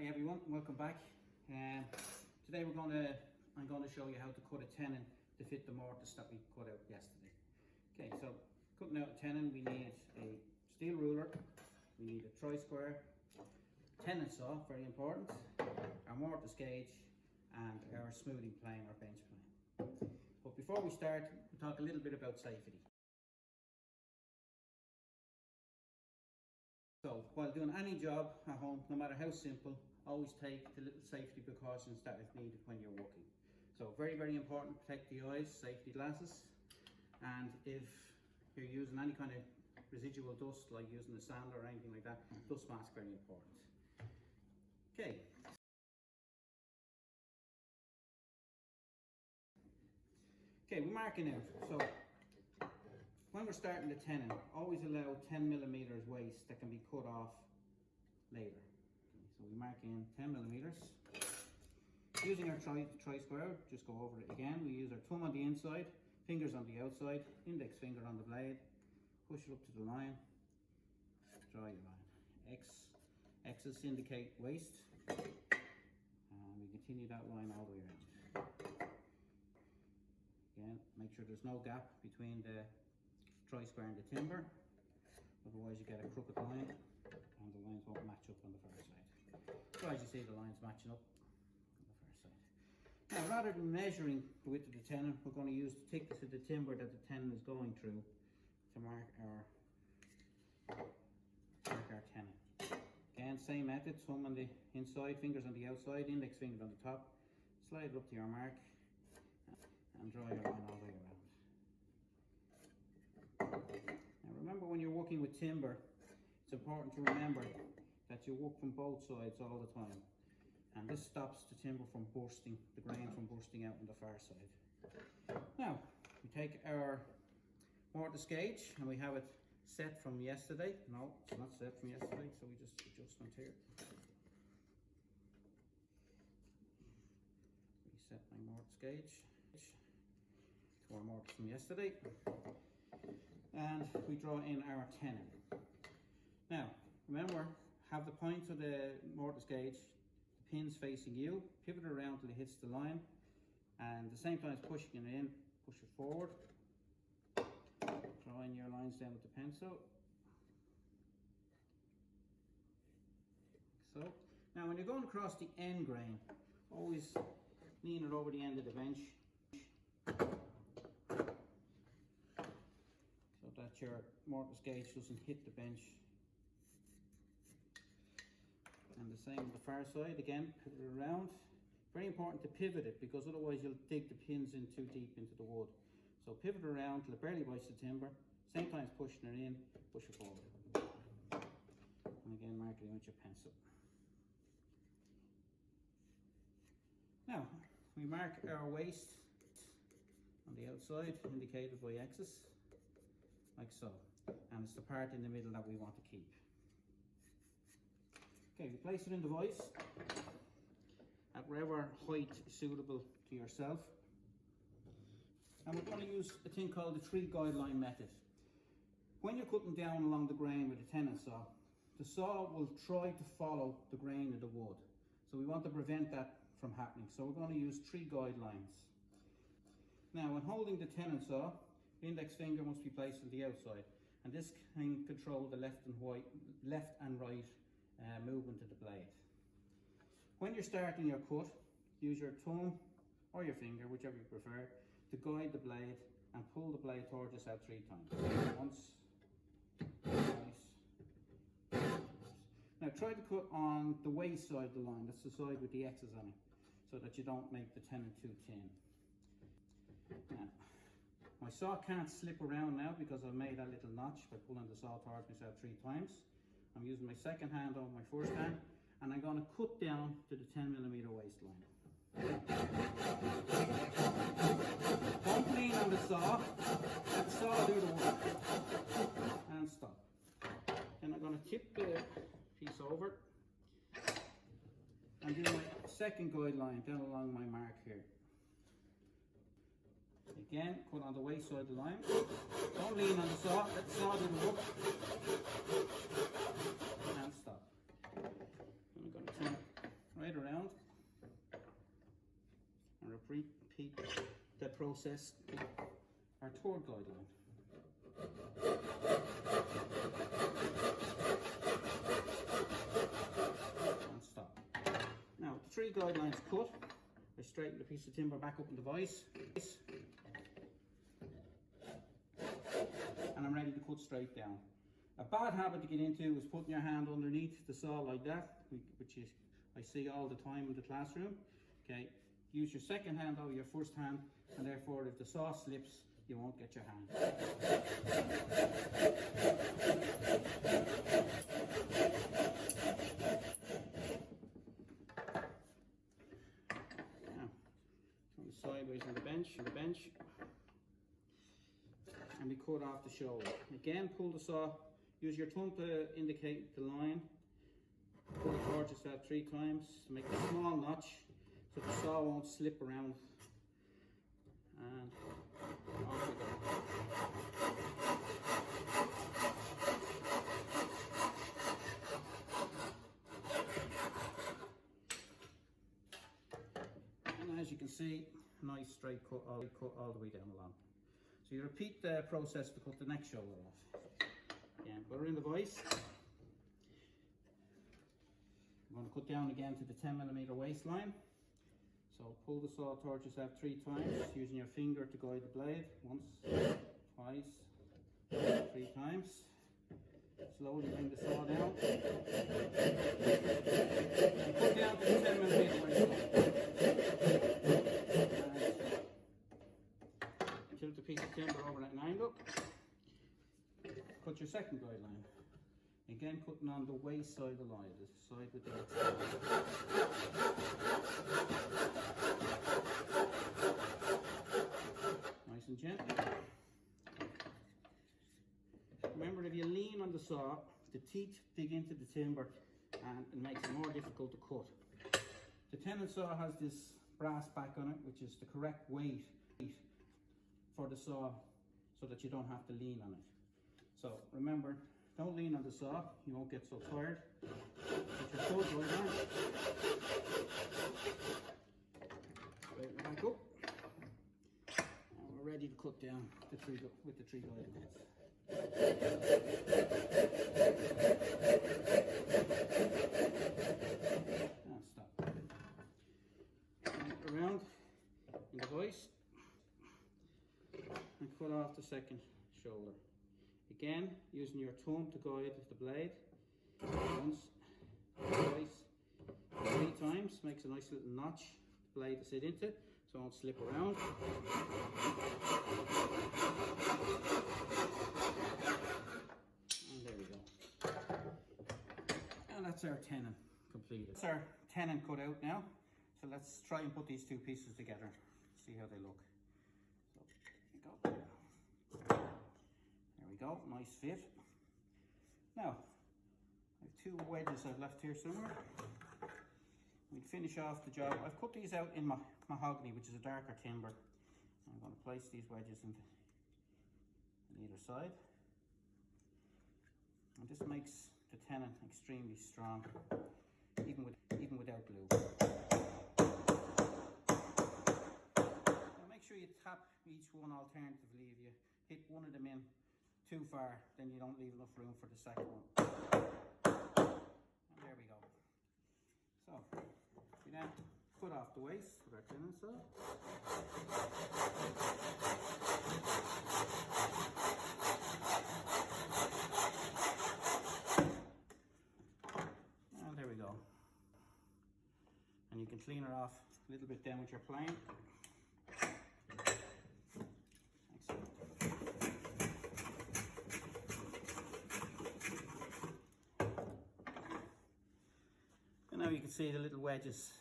Hi everyone, welcome back. Today I'm going to show you how to cut a tenon to fit the mortise that we cut out yesterday. Okay, so cutting out a tenon, we need a steel ruler, we need a tri-square, tenon saw, very important, our mortise gauge, and our smoothing plane or bench plane. But before we start, we'll talk a little bit about safety. So while doing any job at home, no matter how simple, always take the little safety precautions that is needed when you're working. So very, very important, protect the eyes, safety glasses, and if you're using any kind of residual dust, like using a sander or anything like that, dust mask, very important. Okay. Okay, we're marking out. So when we're starting the tenon, always allow 10 millimeters waste that can be cut off later. Okay, so we mark in 10 millimeters. Using our tri-square, just go over it again. We use our thumb on the inside, fingers on the outside, index finger on the blade, push it up to the line, draw your line. X's indicate waste, and we continue that line all the way around. Again, make sure there's no gap between the tri-square and the timber, otherwise you get a crooked line and the lines won't match up on the far side. So as you see, the lines matching up on the far side. Now, rather than measuring the width of the tenon, we're going to use the thickness of the timber that the tenon is going through to mark our tenon. Again, same method, thumb on the inside, fingers on the outside, index finger on the top, slide it up to your mark and draw your line all the way around. Now remember, when you're working with timber, it's important to remember that you work from both sides all the time, and this stops the timber from bursting, the grain from bursting out on the far side. Now we take our mortise gauge and we have it set from yesterday. No, it's not set from yesterday, so we just adjustment here. Reset my mortise gauge to our mortise from yesterday, and we draw in our tenon. Now remember, have the point of the mortise gauge, the pins facing you, pivot it around till it hits the line, and at the same time as pushing it in, push it forward, draw in your lines down with the pencil. So now when you're going across the end grain, always lean it over the end of the bench so that your mortise gauge doesn't hit the bench. And the same on the far side, again, pivot it around. Very important to pivot it, because otherwise you'll dig the pins in too deep into the wood. So pivot it around till it barely bites the timber, same time as pushing it in, push it forward. And again, mark it in with your pencil. Now, we mark our waist on the outside, indicated by X's, like so. And it's the part in the middle that we want to keep. Okay, we place it in the vise at whatever height is suitable to yourself. And we're going to use a thing called the 3 guideline method. When you're cutting down along the grain with a tenon saw, the saw will try to follow the grain of the wood. So we want to prevent that from happening. So we're going to use 3 guidelines. Now, when holding the tenon saw, the index finger must be placed on the outside, and this can control the left and right movement of the blade. When you're starting your cut, use your thumb or your finger, whichever you prefer, to guide the blade and pull the blade towards us out 3 times. Once, twice, twice. Now try to cut on the waist side of the line, that's the side with the X's on it, so that you don't make the tenon too thin. Now, my saw can't slip around now because I've made that little notch by pulling the saw towards myself 3 times. I'm using my second hand on my first hand, and I'm going to cut down to the 10 millimeter waistline. Don't lean on the saw, let the saw do the work, and stop. Then I'm going to tip the piece over and do my second guideline down along my mark here. Again, cut on the waist side of the line. Don't lean on the saw, let the saw do the work. And stop. I'm going to turn process our third guideline. And stop. Now, the 3 guidelines cut, I straighten the piece of timber back up in the vise, and I'm ready to cut straight down. A bad habit to get into is putting your hand underneath the saw like that, which is I see all the time in the classroom. Okay, use your second hand over your first hand, and therefore if the saw slips, you won't get your hand. Now, turn sideways on the bench, and we cut off the shoulder. Again, pull the saw, use your thumb to indicate the line. Pull the torches out 3 times to make a small notch so the saw won't slip around. And off we go. And as you can see, nice straight cut all the way down along. So you repeat the process to cut the next shoulder off. Again, put her in the vise. I'm going to cut down again to the 10mm waistline. So pull the saw torches out 3 times, using your finger to guide the blade. Once, twice, 3 times. Slowly bring the saw down. And cut down to the 10mm waistline. Tilt the piece of timber over at an angle. Cut your second guideline. Again, cutting on the waist side of the line, the side with the extra. Nice and gentle. Remember, if you lean on the saw, the teeth dig into the timber and it makes it more difficult to cut. The tenon saw has this brass back on it, which is the correct weight for the saw so that you don't have to lean on it. So remember, don't lean on the saw, you won't get so tired. Put your toes right on. Straighten it back up. And we're ready to cut down with the 3 guidelines. Now stop. And around in the vise and cut off the second shoulder. Again, using your thumb to guide the blade. Once, twice, 3 times. Makes a nice little notch the blade to sit into, so it won't slip around. And there we go. And that's our tenon completed. That's our tenon cut out now. So let's try and put these 2 pieces together. See how they look. So, there you go. There we go, nice fit. Now, I have 2 wedges I've left here somewhere. We'll finish off the job. I've cut these out in mahogany, which is a darker timber. I'm going to place these wedges on either side. And this makes the tenon extremely strong, even without glue. Now make sure you tap each one alternatively. If you hit one of them in too far, then you don't leave enough room for the second one. And there we go. So we then cut off the waist with our tenon saw. And there we go. And you can clean her off a little bit down with your plane. Now you can see the little wedges.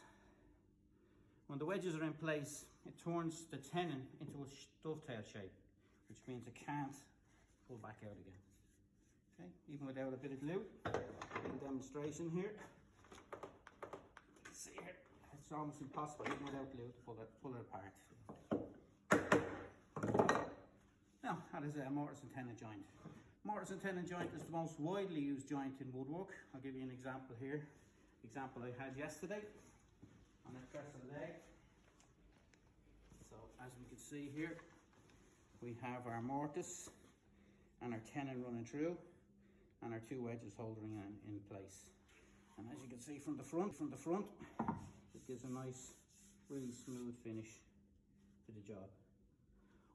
When the wedges are in place, it turns the tenon into a dovetail shape, which means it can't pull back out again. Okay, even without a bit of glue. In demonstration here, you can see here, it's almost impossible even without glue to pull it apart. Now, that is a mortise and tenon joint. Mortise and tenon joint is the most widely used joint in woodwork. I'll give you an example here. Example I had yesterday on a trestle leg. So as we can see here, we have our mortise and our tenon running through, and our two wedges holding in place. And as you can see from the front, it gives a nice, really smooth finish to the job.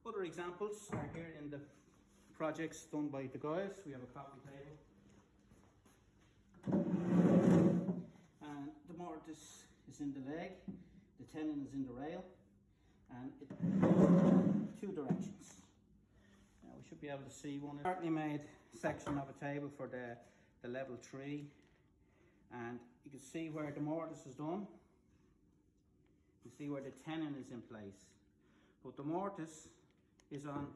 Other examples are here in the projects done by the guys. We have a coffee table, and the mortise is in the leg, the tenon is in the rail, and it goes two directions. Now we should be able to see one. Partly made section of a table for the level 3, and you can see where the mortise is done. You see where the tenon is in place, but the mortise is on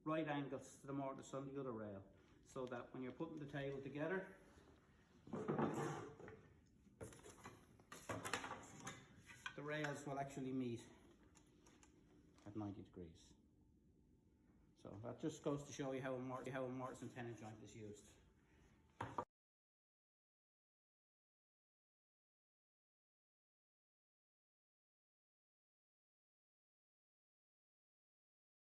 right angles to the mortise on the other rail, so that when you're putting the table together, the rails will actually meet at 90 degrees. So that just goes to show you how a mortise and tenon joint is used.